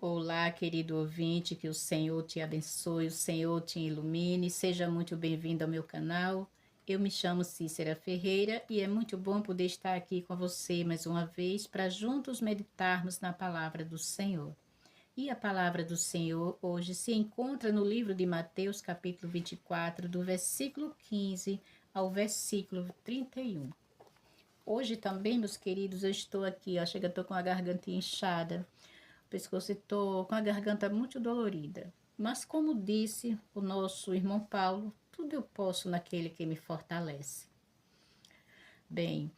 Olá, querido ouvinte, que o Senhor te abençoe, o Senhor te ilumine. Seja muito bem-vindo ao meu canal. Eu me chamo Cícera Ferreira e é muito bom poder estar aqui com você mais uma vez para juntos meditarmos na palavra do Senhor. E a palavra do Senhor hoje se encontra no livro de Mateus, capítulo 24, do versículo 15 ao versículo 31. Hoje também, meus queridos, eu estou aqui, ó, chega, eu estou com a garganta inchada, pescoço, estou com a garganta muito dolorida. Mas como disse o nosso irmão Paulo, tudo eu posso naquele que me fortalece. Bem,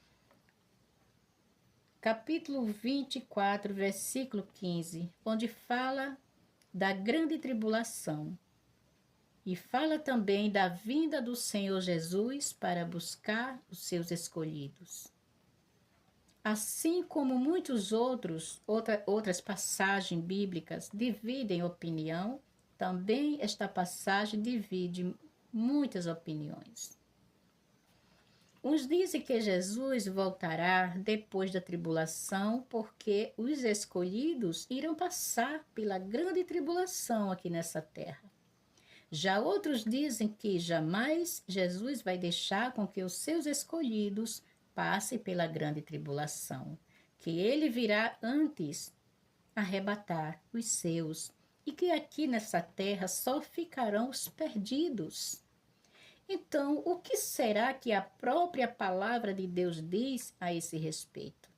capítulo 24, versículo 15, onde fala da grande tribulação e fala também da vinda do Senhor Jesus para buscar os seus escolhidos. Assim como outras passagens bíblicas dividem opinião, também esta passagem divide muitas opiniões. Uns dizem que Jesus voltará depois da tribulação, porque os escolhidos irão passar pela grande tribulação aqui nessa terra. Já outros dizem que jamais Jesus vai deixar com que os seus escolhidos passem pela grande tribulação, que ele virá antes arrebatar os seus, e que aqui nessa terra só ficarão os perdidos. Então, o que será que a própria palavra de Deus diz a esse respeito?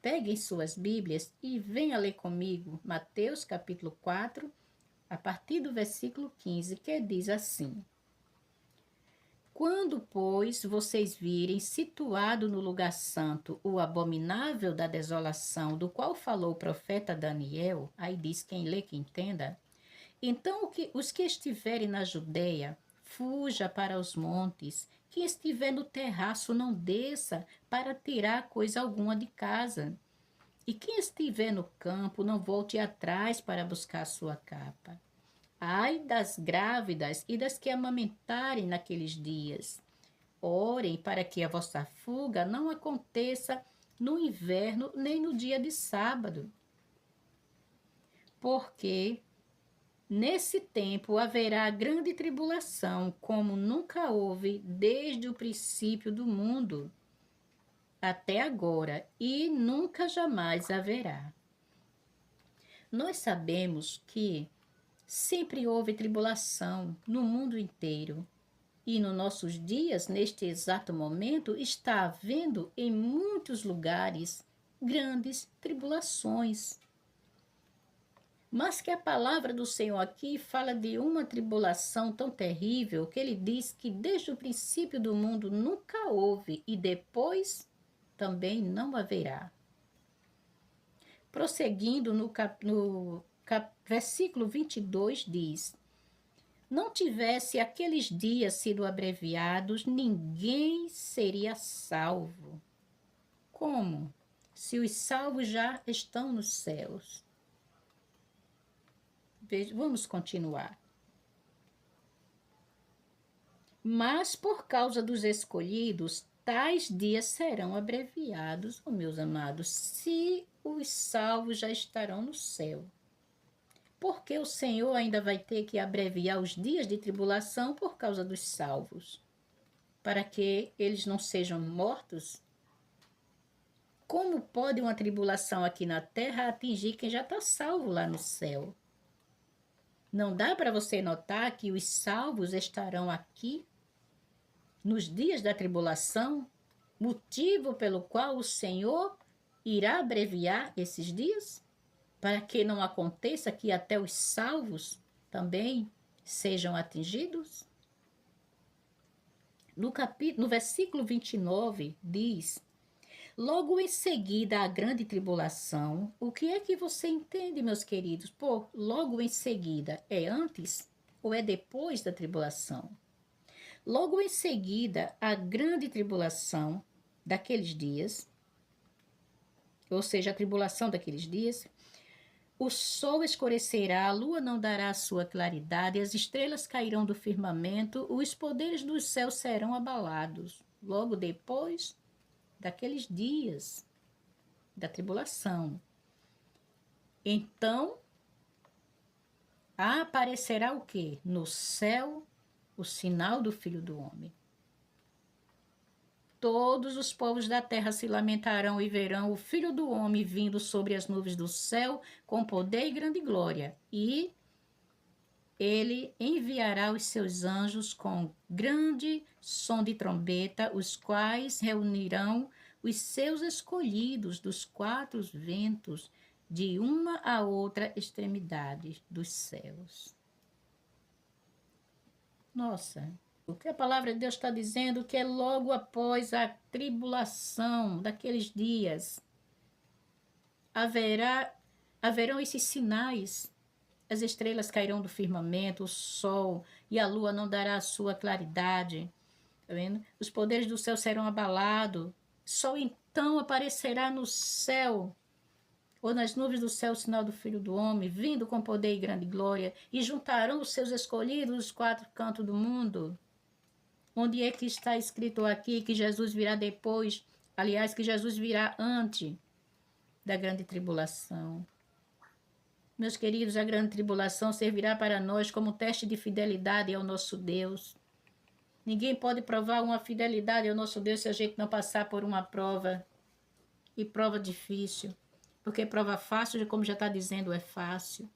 Peguem suas Bíblias e venham ler comigo Mateus capítulo 4, a partir do versículo 15, que diz assim: Quando, pois, vocês virem situado no lugar santo o abominável da desolação, do qual falou o profeta Daniel, aí diz quem lê que entenda, então os que estiverem na Judeia, fuja para os montes, quem estiver no terraço não desça para tirar coisa alguma de casa. E quem estiver no campo, não volte atrás para buscar sua capa. Ai das grávidas e das que amamentarem naqueles dias. Orem para que a vossa fuga não aconteça no inverno nem no dia de sábado. Porque nesse tempo haverá grande tribulação, como nunca houve desde o princípio do mundo até agora, e nunca jamais haverá. Nós sabemos que sempre houve tribulação no mundo inteiro. E nos nossos dias, neste exato momento, está havendo em muitos lugares grandes tribulações. Mas que a palavra do Senhor aqui fala de uma tribulação tão terrível que ele diz que desde o princípio do mundo nunca houve e depois também não haverá. Prosseguindo no versículo 22 diz: Não tivesse aqueles dias sido abreviados, ninguém seria salvo. Como? Se os salvos já estão nos céus. Vamos continuar. Mas por causa dos escolhidos, tais dias serão abreviados, oh, meus amados, se os salvos já estarão no céu. Porque o Senhor ainda vai ter que abreviar os dias de tribulação por causa dos salvos, para que eles não sejam mortos? Como pode uma tribulação aqui na terra atingir quem já está salvo lá no céu? Não dá para você notar que os salvos estarão aqui nos dias da tribulação, motivo pelo qual o Senhor irá abreviar esses dias? Para que não aconteça que até os salvos também sejam atingidos? No versículo 29 diz: Logo em seguida à grande tribulação, o que é que você entende, meus queridos? Por logo em seguida, é antes ou é depois da tribulação? Logo em seguida à grande tribulação daqueles dias, ou seja, a tribulação daqueles dias, o sol escurecerá, a lua não dará a sua claridade, as estrelas cairão do firmamento, os poderes do céu serão abalados. Logo depois daqueles dias da tribulação. Então, aparecerá o quê? No céu, o sinal do Filho do Homem. Todos os povos da terra se lamentarão e verão o Filho do Homem vindo sobre as nuvens do céu com poder e grande glória. E ele enviará os seus anjos com grande som de trombeta, os quais reunirão os seus escolhidos dos quatro ventos, de uma a outra extremidade dos céus. Nossa, o que a palavra de Deus está dizendo que é logo após a tribulação daqueles dias, haverão esses sinais. As estrelas cairão do firmamento, o sol e a lua não dará a sua claridade. Tá vendo? Os poderes do céu serão abalados. Só então aparecerá no céu, ou nas nuvens do céu, o sinal do Filho do Homem, vindo com poder e grande glória, e juntarão os seus escolhidos dos quatro cantos do mundo. Onde é que está escrito aqui que Jesus virá depois? Aliás, que Jesus virá antes da grande tribulação. Meus queridos, a grande tribulação servirá para nós como teste de fidelidade ao nosso Deus. Ninguém pode provar uma fidelidade ao nosso Deus se a gente não passar por uma prova. E prova difícil. Porque prova fácil, como já está dizendo, é fácil.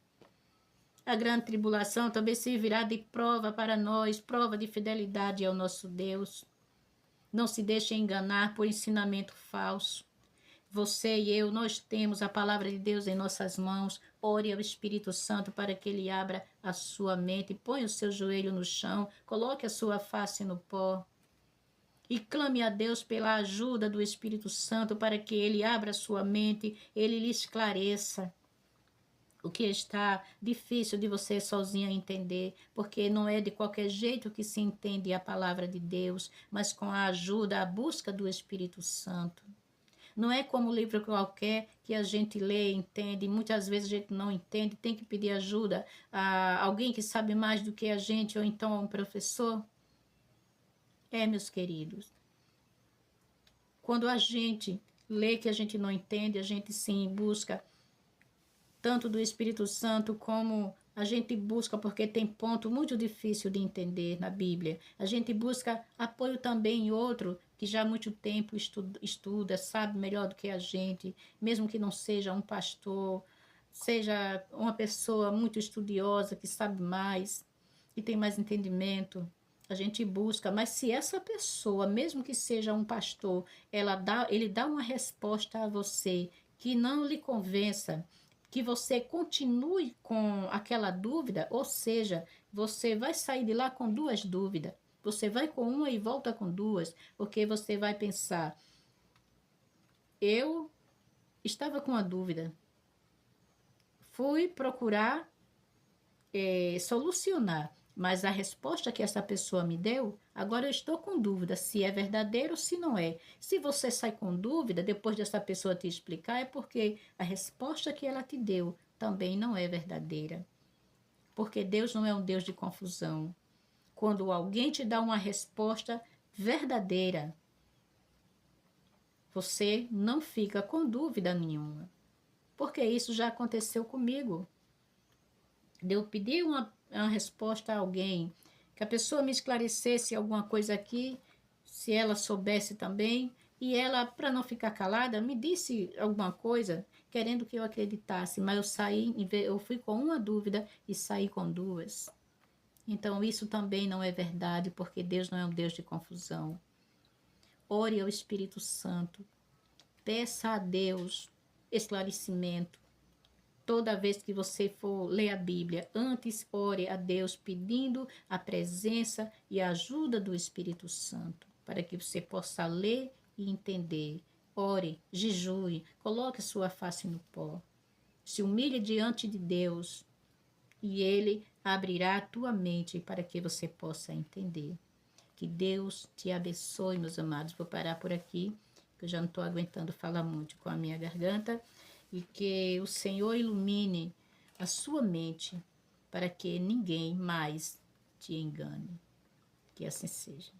A grande tribulação também servirá de prova para nós, prova de fidelidade ao nosso Deus. Não se deixe enganar por ensinamento falso. Você e eu, nós temos a palavra de Deus em nossas mãos. Ore ao Espírito Santo para que ele abra a sua mente. Põe o seu joelho no chão. Coloque a sua face no pó. E clame a Deus pela ajuda do Espírito Santo para que ele abra a sua mente, ele lhe esclareça o que está difícil de você sozinha entender, porque não é de qualquer jeito que se entende a palavra de Deus, mas com a ajuda, a busca do Espírito Santo. Não é como livro qualquer que a gente lê, entende, muitas vezes a gente não entende, tem que pedir ajuda a alguém que sabe mais do que a gente, ou então a um professor. Meus queridos, quando a gente lê que a gente não entende, a gente sim busca tanto do Espírito Santo como a gente busca, porque tem ponto muito difícil de entender na Bíblia. A gente busca apoio também em outro que já há muito tempo estuda, sabe melhor do que a gente, mesmo que não seja um pastor, seja uma pessoa muito estudiosa, que sabe mais, que tem mais entendimento. A gente busca, mas se essa pessoa, mesmo que seja um pastor, ele dá uma resposta a você que não lhe convença, que você continue com aquela dúvida, ou seja, você vai sair de lá com duas dúvidas. Você vai com uma e volta com duas, porque você vai pensar, eu estava com a dúvida, fui procurar solucionar, mas a resposta que essa pessoa me deu, agora eu estou com dúvida se é verdadeiro ou se não é. Se você sai com dúvida, depois dessa pessoa te explicar, é porque a resposta que ela te deu também não é verdadeira. Porque Deus não é um Deus de confusão. Quando alguém te dá uma resposta verdadeira, você não fica com dúvida nenhuma. Porque isso já aconteceu comigo. Eu pedi uma resposta a alguém, que a pessoa me esclarecesse alguma coisa aqui, se ela soubesse também, e ela, para não ficar calada, me disse alguma coisa, querendo que eu acreditasse, mas eu fui com uma dúvida e saí com duas. Então isso também não é verdade, porque Deus não é um Deus de confusão. Ore ao Espírito Santo, peça a Deus esclarecimento. Toda vez que você for ler a Bíblia, antes ore a Deus pedindo a presença e a ajuda do Espírito Santo, para que você possa ler e entender. Ore, jejue, coloque sua face no pó. Se humilhe diante de Deus e Ele abrirá a tua mente para que você possa entender. Que Deus te abençoe, meus amados. Vou parar por aqui, que eu já não estou aguentando falar muito com a minha garganta. E que o Senhor ilumine a sua mente para que ninguém mais te engane. Que assim seja.